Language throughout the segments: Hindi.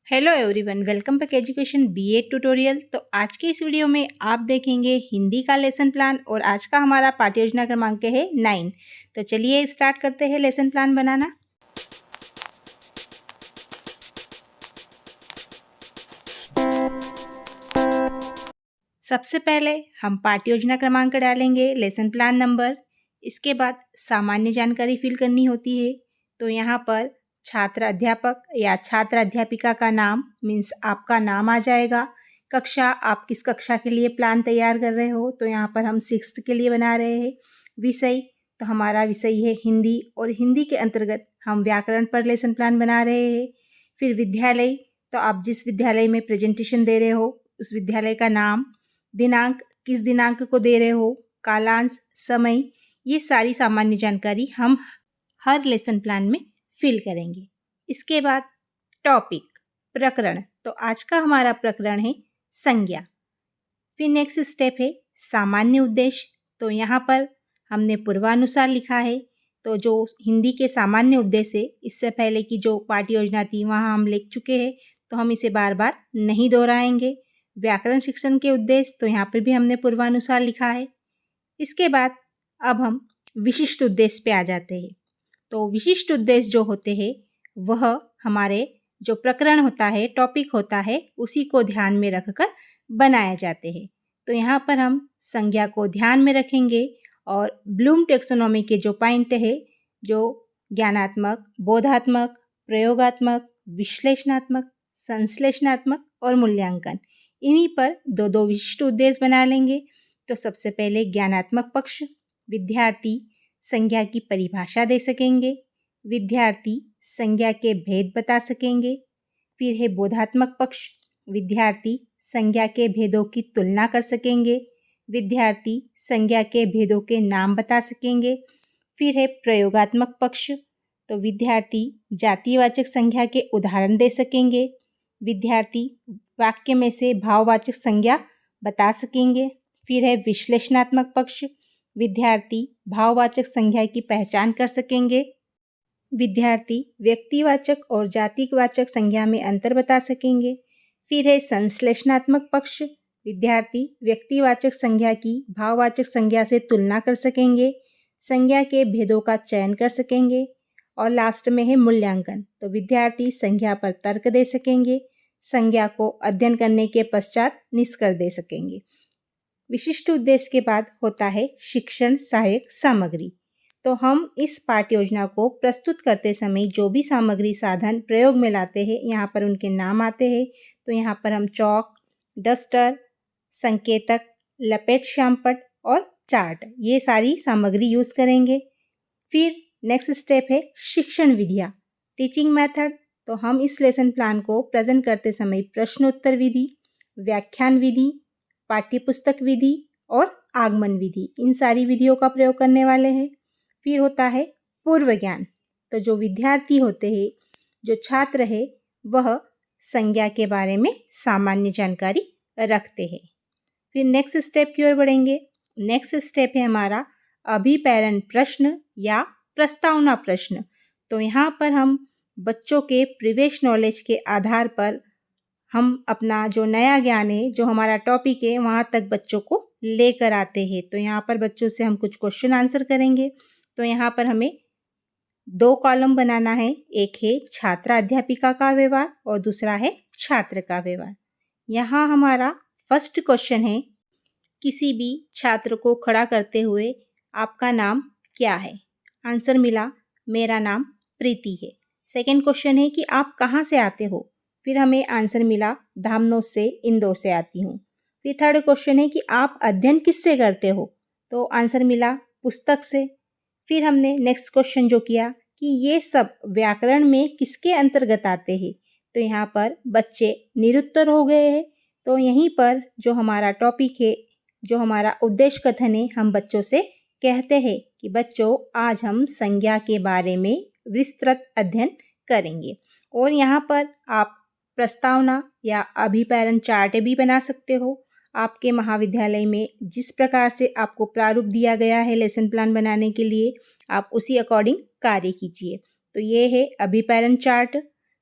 Hello everyone, welcome back education B Ed tutorial. तो आज के इस वीडियो में आप देखेंगे हिंदी का लेसन प्लान और आज का हमारा पाठ्य योजना क्रमांक है 9। तो चलिए स्टार्ट करते हैं लेसन प्लान बनाना। सबसे पहले हम पाठ्य योजना क्रमांक डालेंगे, लेसन प्लान नंबर। इसके बाद सामान्य जानकारी फिल करनी होती है। तो यहाँ पर छात्र अध्यापक या छात्र अध्यापिका का नाम मीन्स आपका नाम आ जाएगा। कक्षा, आप किस कक्षा के लिए प्लान तैयार कर रहे हो, तो यहाँ पर हम 6th के लिए बना रहे हैं। विषय, तो हमारा विषय है हिंदी और हिंदी के अंतर्गत हम व्याकरण पर लेसन प्लान बना रहे हैं। फिर विद्यालय, तो आप जिस विद्यालय में प्रेजेंटेशन दे रहे हो उस विद्यालय का नाम, दिनांक, किस दिनांक को दे रहे हो, कालांश, समय, ये सारी सामान्य जानकारी हम हर लेसन प्लान में फिल करेंगे। इसके बाद टॉपिक, प्रकरण, तो आज का हमारा प्रकरण है संज्ञा। फिर नेक्स्ट स्टेप है सामान्य उद्देश्य। तो यहाँ पर हमने पूर्वानुसार लिखा है। तो जो हिंदी के सामान्य उद्देश्य है, इससे पहले की जो पाठ्य योजना थी वहाँ हम लिख चुके हैं, तो हम इसे बार बार नहीं दोहराएंगे। व्याकरण शिक्षण के उद्देश्य, तो यहाँ पर भी हमने पूर्वानुसार लिखा है। इसके बाद अब हम विशिष्ट उद्देश्य पे आ जाते हैं। तो विशिष्ट उद्देश्य जो होते हैं वह हमारे जो प्रकरण होता है, टॉपिक होता है, उसी को ध्यान में रखकर बनाए जाते हैं। तो यहाँ पर हम संज्ञा को ध्यान में रखेंगे और ब्लूम टेक्सोनॉमी के जो पॉइंट है, जो ज्ञानात्मक, बोधात्मक, प्रयोगात्मक, विश्लेषणात्मक, संश्लेषणात्मक और मूल्यांकन, इन्हीं पर दो दो विशिष्ट उद्देश्य बना लेंगे। तो सबसे पहले ज्ञानात्मक पक्ष, विद्यार्थी संज्ञा की परिभाषा दे सकेंगे, विद्यार्थी संज्ञा के भेद बता सकेंगे। फिर है बोधात्मक पक्ष, विद्यार्थी संज्ञा के भेदों की तुलना कर सकेंगे, विद्यार्थी संज्ञा के भेदों के नाम बता सकेंगे। फिर है प्रयोगात्मक पक्ष, तो विद्यार्थी जातिवाचक संज्ञा के उदाहरण दे सकेंगे, विद्यार्थी वाक्य में से भाववाचक संज्ञा बता सकेंगे। फिर है विश्लेषणात्मक पक्ष, विद्यार्थी भाववाचक संज्ञा की पहचान कर सकेंगे, विद्यार्थी व्यक्तिवाचक और जातिवाचक संज्ञा में अंतर बता सकेंगे। फिर है संश्लेषणात्मक पक्ष, विद्यार्थी व्यक्तिवाचक संज्ञा की भाववाचक संज्ञा से तुलना कर सकेंगे, संज्ञा के भेदों का चयन कर सकेंगे। और लास्ट में है मूल्यांकन, तो विद्यार्थी संज्ञा पर तर्क दे सकेंगे, संज्ञा को अध्ययन करने के पश्चात निष्कर्ष दे सकेंगे। विशिष्ट उद्देश्य के बाद होता है शिक्षण सहायक सामग्री। तो हम इस पाठ्य योजना को प्रस्तुत करते समय जो भी सामग्री साधन प्रयोग में लाते हैं, यहाँ पर उनके नाम आते हैं। तो यहाँ पर हम चौक, डस्टर, संकेतक, लपेट श्यामपट और चार्ट, ये सारी सामग्री यूज़ करेंगे। फिर नेक्स्ट स्टेप है शिक्षण विधियाँ, टीचिंग मेथड। तो हम इस लेसन प्लान को प्रेजेंट करते समय प्रश्नोत्तर विधि, व्याख्यान विधि, पाठ्यपुस्तक विधि और आगमन विधि, इन सारी विधियों का प्रयोग करने वाले हैं। फिर होता है पूर्व ज्ञान, तो जो विद्यार्थी होते हैं, जो छात्र है, वह संज्ञा के बारे में सामान्य जानकारी रखते हैं। फिर नेक्स्ट स्टेप की ओर बढ़ेंगे। नेक्स्ट स्टेप है हमारा अभिप्रेरण प्रश्न या प्रस्तावना प्रश्न। तो यहाँ पर हम बच्चों के प्रीवियस नॉलेज के आधार पर हम अपना जो नया ज्ञान है, जो हमारा टॉपिक है, वहाँ तक बच्चों को लेकर आते हैं। तो यहाँ पर बच्चों से हम कुछ क्वेश्चन आंसर करेंगे। तो यहाँ पर हमें 2 कॉलम बनाना है, एक है छात्र अध्यापिका का व्यवहार और दूसरा है छात्र का व्यवहार। यहाँ हमारा फर्स्ट क्वेश्चन है, किसी भी छात्र को खड़ा करते हुए आपका नाम क्या है? आंसर मिला, मेरा नाम प्रीति है। सेकेंड क्वेश्चन है कि आप कहाँ से आते हो? फिर हमें आंसर मिला, धामनोद से, इंदौर से आती हूँ। फिर थर्ड क्वेश्चन है कि आप अध्ययन किससे करते हो? तो आंसर मिला, पुस्तक से। फिर हमने नेक्स्ट क्वेश्चन जो किया कि ये सब व्याकरण में किसके अंतर्गत आते हैं? तो यहाँ पर बच्चे निरुत्तर हो गए हैं। तो यहीं पर जो हमारा टॉपिक है, जो हमारा उद्देश्य कथन है, हम बच्चों से कहते हैं कि बच्चों आज हम संज्ञा के बारे में विस्तृत अध्ययन करेंगे। और यहाँ पर आप प्रस्तावना या अभिप्रेरण चार्ट भी बना सकते हो। आपके महाविद्यालय में जिस प्रकार से आपको प्रारूप दिया गया है लेसन प्लान बनाने के लिए, आप उसी अकॉर्डिंग कार्य कीजिए। तो ये है अभिप्रेरण चार्ट।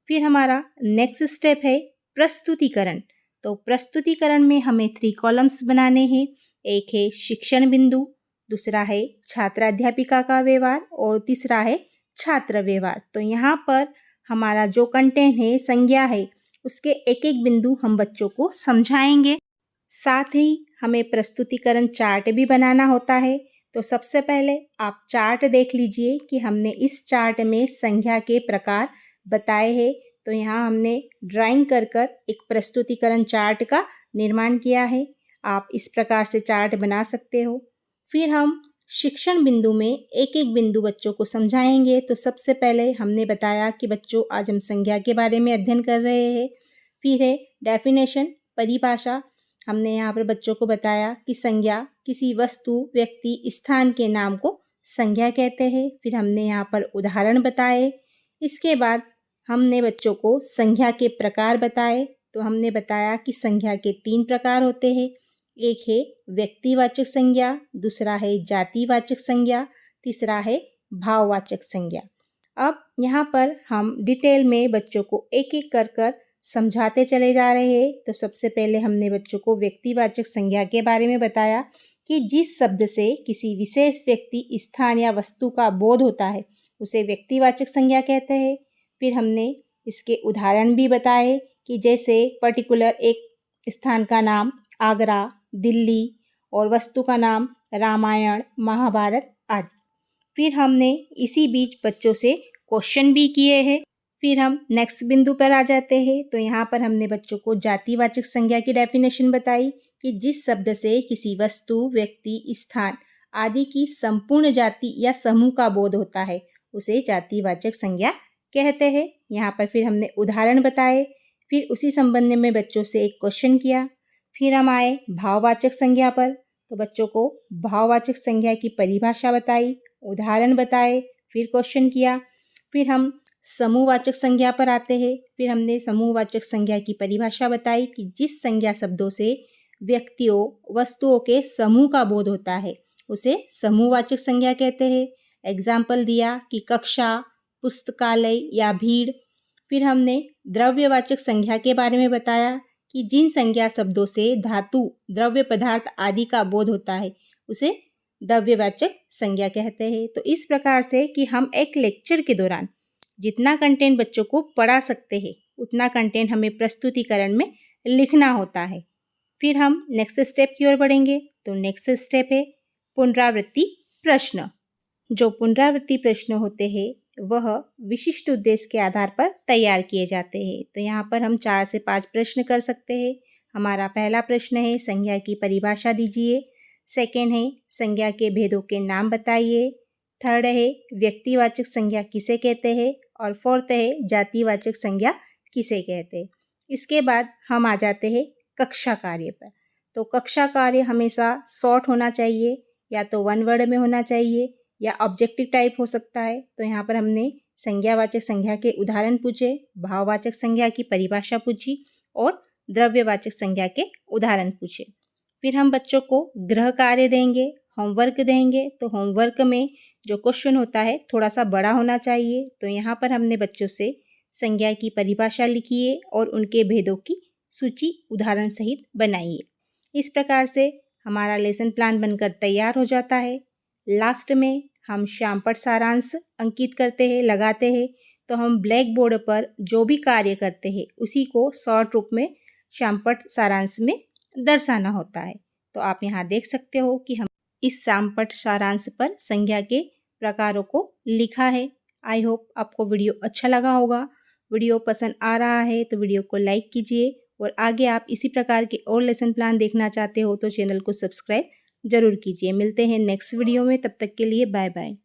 फिर हमारा नेक्स्ट स्टेप है प्रस्तुतिकरण। तो प्रस्तुतिकरण में हमें 3 कॉलम्स बनाने हैं। एक है शिक्षण बिंदु, दूसरा है छात्र अध्यापिका का व्यवहार और तीसरा है छात्र व्यवहार। तो यहाँ पर हमारा जो कंटेंट है, संज्ञा है, उसके एक एक बिंदु हम बच्चों को समझाएंगे। साथ ही हमें प्रस्तुतिकरण चार्ट भी बनाना होता है। तो सबसे पहले आप चार्ट देख लीजिए कि हमने इस चार्ट में संज्ञा के प्रकार बताए हैं। तो यहाँ हमने ड्राइंग कर कर एक प्रस्तुतिकरण चार्ट का निर्माण किया है। आप इस प्रकार से चार्ट बना सकते हो। फिर हम शिक्षण बिंदु में एक एक बिंदु बच्चों को समझाएंगे। तो सबसे पहले हमने बताया कि बच्चों आज हम संज्ञा के बारे में अध्ययन कर रहे हैं। फिर है डेफिनेशन, परिभाषा। हमने यहाँ पर बच्चों को बताया कि संज्ञा किसी वस्तु, व्यक्ति, स्थान के नाम को संज्ञा कहते हैं। फिर हमने यहाँ पर उदाहरण बताए। इसके बाद हमने बच्चों को संज्ञा के प्रकार बताए। तो हमने बताया कि संज्ञा के 3 प्रकार होते हैं। एक है व्यक्तिवाचक संज्ञा, दूसरा है जातिवाचक संज्ञा, तीसरा है भाववाचक संज्ञा। अब यहाँ पर हम डिटेल में बच्चों को एक एक कर कर समझाते चले जा रहे हैं। तो सबसे पहले हमने बच्चों को व्यक्तिवाचक संज्ञा के बारे में बताया कि जिस शब्द से किसी विशेष व्यक्ति, स्थान या वस्तु का बोध होता है उसे व्यक्तिवाचक संज्ञा कहते हैं। फिर हमने इसके उदाहरण भी बताए कि जैसे पर्टिकुलर एक स्थान का नाम आगरा, दिल्ली और वस्तु का नाम रामायण, महाभारत आदि। फिर हमने इसी बीच बच्चों से क्वेश्चन भी किए हैं। फिर हम नेक्स्ट बिंदु पर आ जाते हैं। तो यहाँ पर हमने बच्चों को जातिवाचक संज्ञा की डेफिनेशन बताई कि जिस शब्द से किसी वस्तु, व्यक्ति, स्थान आदि की संपूर्ण जाति या समूह का बोध होता है उसे जातिवाचक संज्ञा कहते हैं। यहाँ पर फिर हमने उदाहरण बताए। फिर उसी संबंध में बच्चों से एक क्वेश्चन किया। फिर हम आए भाववाचक संज्ञा पर। तो बच्चों को भाववाचक संज्ञा की परिभाषा बताई, उदाहरण बताए, फिर क्वेश्चन किया। फिर हम समूहवाचक संज्ञा पर आते हैं। फिर हमने समूहवाचक संज्ञा की परिभाषा बताई कि जिस संज्ञा शब्दों से व्यक्तियों, वस्तुओं के समूह का बोध होता है उसे समूहवाचक संज्ञा कहते हैं। एग्जाम्पल दिया कि कक्षा, पुस्तकालय या भीड़। फिर हमने द्रव्यवाचक संज्ञा के बारे में बताया कि जिन संज्ञा शब्दों से धातु, द्रव्य पदार्थ आदि का बोध होता है उसे द्रव्यवाचक संज्ञा कहते हैं। तो इस प्रकार से कि हम एक लेक्चर के दौरान जितना कंटेंट बच्चों को पढ़ा सकते हैं उतना कंटेंट हमें प्रस्तुतिकरण में लिखना होता है। फिर हम नेक्स्ट स्टेप की ओर बढ़ेंगे। तो नेक्स्ट स्टेप है पुनरावृत्ति प्रश्न। जो पुनरावृत्ति प्रश्न होते हैं वह विशिष्ट उद्देश्य के आधार पर तैयार किए जाते हैं। तो यहाँ पर हम 4 से 5 प्रश्न कर सकते हैं। हमारा पहला प्रश्न है संज्ञा की परिभाषा दीजिए। सेकेंड है संज्ञा के भेदों के नाम बताइए। थर्ड है व्यक्तिवाचक संज्ञा किसे कहते हैं और फोर्थ है जातिवाचक संज्ञा किसे कहते हैं। इसके बाद हम आ जाते हैं कक्षा कार्य पर। तो कक्षा कार्य हमेशा शॉर्ट होना चाहिए, या तो 1 वर्ड में होना चाहिए या ऑब्जेक्टिव टाइप हो सकता है। तो यहाँ पर हमने संज्ञावाचक संज्ञा के उदाहरण पूछे, भाववाचक संज्ञा की परिभाषा पूछी और द्रव्यवाचक संज्ञा के उदाहरण पूछे। फिर हम बच्चों को गृह कार्य देंगे, होमवर्क देंगे। तो होमवर्क में जो क्वेश्चन होता है थोड़ा सा बड़ा होना चाहिए। तो यहाँ पर हमने बच्चों से संज्ञा की परिभाषा लिखिए और उनके भेदों की सूची उदाहरण सहित बनाइए। इस प्रकार से हमारा लेसन प्लान बनकर तैयार हो जाता है। लास्ट में हम शामपट सारांश अंकित करते हैं, लगाते हैं। तो हम ब्लैक बोर्ड पर जो भी कार्य करते हैं उसी को शॉर्ट रूप में शामपट सारांश में दर्शाना होता है। तो आप यहाँ देख सकते हो कि हम इस शामपट सारांश पर संज्ञा के प्रकारों को लिखा है। आई होप आपको वीडियो अच्छा लगा होगा। वीडियो पसंद आ रहा है तो वीडियो को लाइक कीजिए, और आगे आप इसी प्रकार के और लेसन प्लान देखना चाहते हो तो चैनल को सब्सक्राइब जरूर कीजिए। मिलते हैं नेक्स्ट वीडियो में, तब तक के लिए बाय बाय।